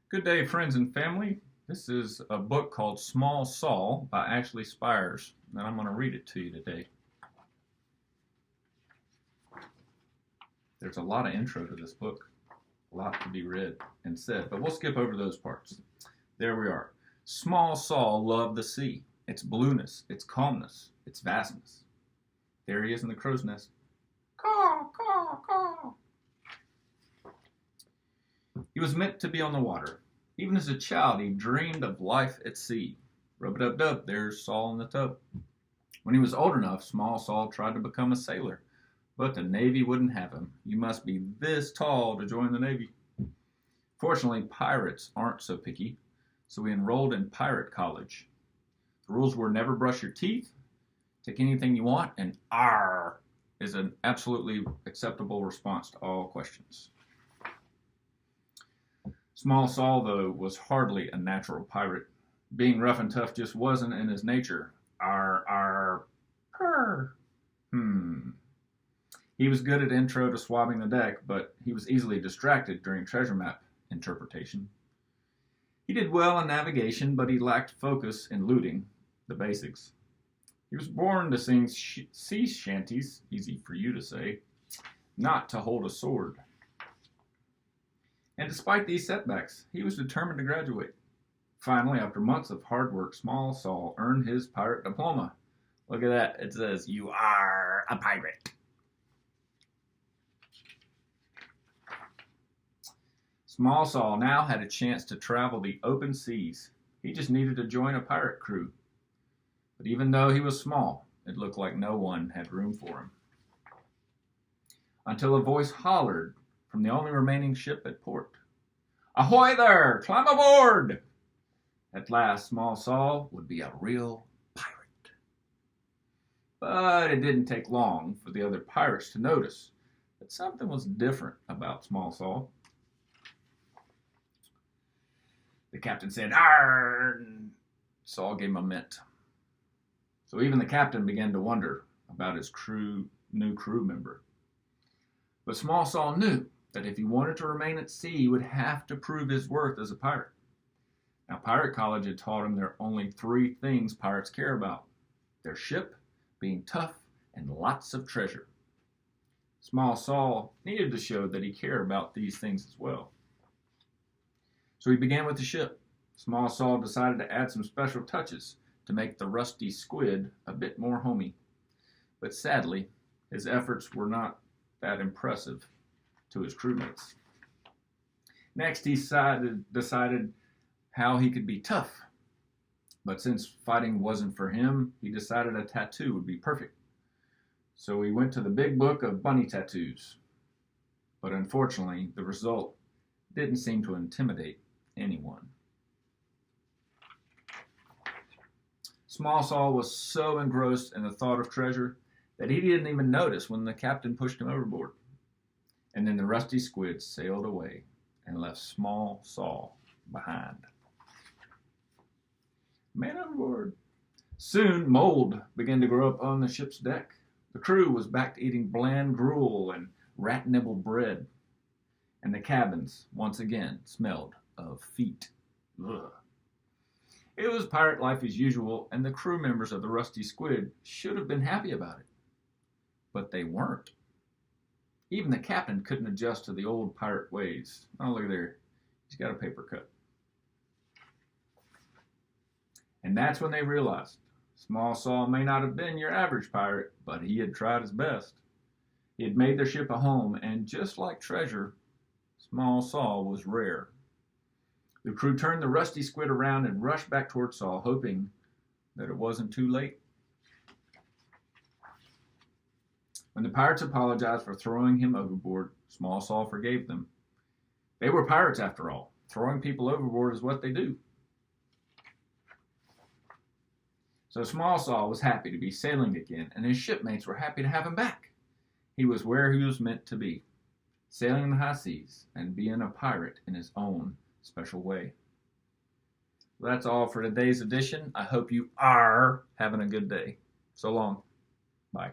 Good day, friends and family. This is a book called Small Saul by Spires, and I'm going to read it to you today. There's a lot of intro to this book, a lot to be read and said, but we'll skip over those parts. There we are. Small Saul loved the sea, its blueness, its calmness, its vastness. There he is in the crow's nest. Caw, caw, caw. He was meant to be on the water. Even as a child, he dreamed of life at sea. Rub-a-dub-dub, there's Saul in the tub. When he was old enough, small Saul tried to become a sailor, but the Navy wouldn't have him. You must be this tall to join the Navy. Fortunately, pirates aren't so picky, so he enrolled in pirate college. The rules were never brush your teeth, take anything you want, and "arr" is an absolutely acceptable response to all questions. Small Saul, though, was hardly a natural pirate. Being rough and tough just wasn't in his nature. Arr, arr, purr. He was good at intro to swabbing the deck, but he was easily distracted during treasure map interpretation. He did well in navigation, but he lacked focus in looting, the basics. He was born to sing sea shanties, easy for you to say, not to hold a sword. And despite these setbacks, he was determined to graduate. Finally, after months of hard work, small Saul earned his pirate diploma. Look at that. It says, "You are a pirate." Small Saul now had a chance to travel the open seas. He just needed to join a pirate crew. But even though he was small, it looked like no one had room for him. Until a voice hollered from the only remaining ship at port. "Ahoy there! Climb aboard!" At last, small Saul would be a real pirate. But it didn't take long for the other pirates to notice that something was different about small Saul. The captain said, "Arr!" Saul gave him a mint. So even the captain began to wonder about his new crew member. But small Saul knew that if he wanted to remain at sea, he would have to prove his worth as a pirate. Now, pirate college had taught him there are only three things pirates care about: their ship, being tough, and lots of treasure. Small Saul needed to show that he cared about these things as well. So he began with the ship. Small Saul decided to add some special touches to make the rusty squid a bit more homey. But sadly, his efforts were not that impressive to his crewmates. Next, he decided how he could be tough. But since fighting wasn't for him, he decided a tattoo would be perfect. So he went to the big book of bunny tattoos. But unfortunately, the result didn't seem to intimidate anyone. Small Saul was so engrossed in the thought of treasure that he didn't even notice when the captain pushed him overboard. And then the rusty squid sailed away and left small Saul behind. Man overboard. Soon, mold began to grow up on the ship's deck. The crew was back to eating bland gruel and rat-nibbled bread. And the cabins, once again, smelled of feet. Ugh. It was pirate life as usual, and the crew members of the Rusty Squid should have been happy about it. But they weren't. Even the captain couldn't adjust to the old pirate ways. Oh, look there. He's got a paper cut. And that's when they realized small Saul may not have been your average pirate, but he had tried his best. He had made their ship a home, and just like treasure, small Saul was rare. The crew turned the Rusty Squid around and rushed back toward Saul, hoping that it wasn't too late. When the pirates apologized for throwing him overboard, small Saul forgave them. They were pirates after all. Throwing people overboard is what they do. So small Saul was happy to be sailing again, and his shipmates were happy to have him back. He was where he was meant to be, sailing in the high seas and being a pirate in his own special way. Well, that's all for today's edition. I hope you are having a good day. So long. Bye.